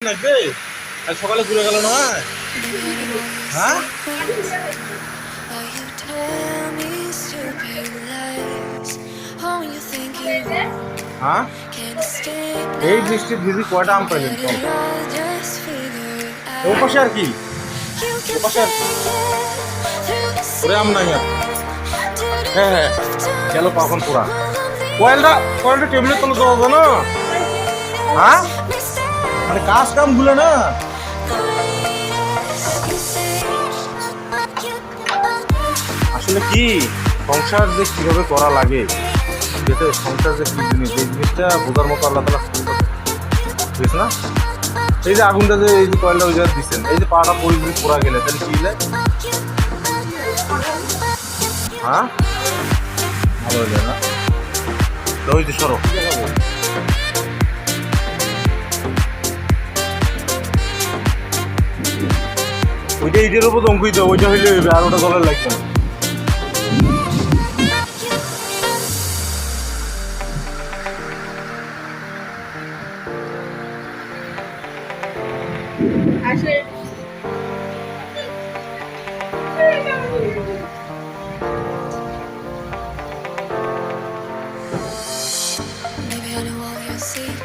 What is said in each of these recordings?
নাকবে আজ সকালে ঘুরে গেল না হ্যাঁ হ্যাঁ এই বৃষ্টির ভিজি কয়টা আম পাইলেন ও পাশে আর কি ও পাশে আর কি ওরে আম নাই আর হ্যাঁ হ্যাঁ গেল কখন পুরা কয়েলটা টেবিলে তলে দেওয়া হবে না হ্যাঁ মানে কাজ কাম ভুলে না আসলে কি সংসার যে কিভাবে করা লাগে যেটা সংসার যে কি জিনিস এই জিনিসটা বোঝার মতো আল্লাহ তালা বুঝিস না এই যে আগুনটা যে এই যে কয়েলটা ওই জায়গায় দিচ্ছেন এই যে পাটা পরিবেশ পোড়া গেলে তাহলে কি হলে হ্যাঁ ভালো হয়ে যায় না তো ওই যে সড়ক ওইটা ইটের উপর অঙ্কুই দেবো ওইটা হইলে আর ওটা জলের লাগছে না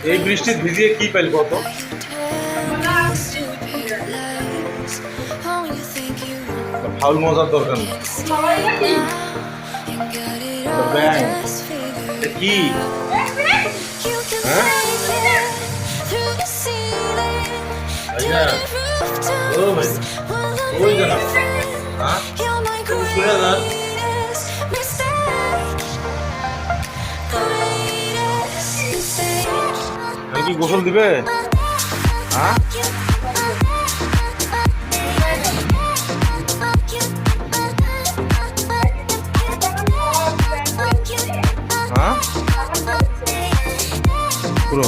এই বৃষ্টির ভিজিয়ে কি পাইল কত ফাউল মজার দরকার নেই কি হ্যাঁ ওই জানা হ্যাঁ কি গোসল দিবে হ্যাঁ হ্যাঁ পুরো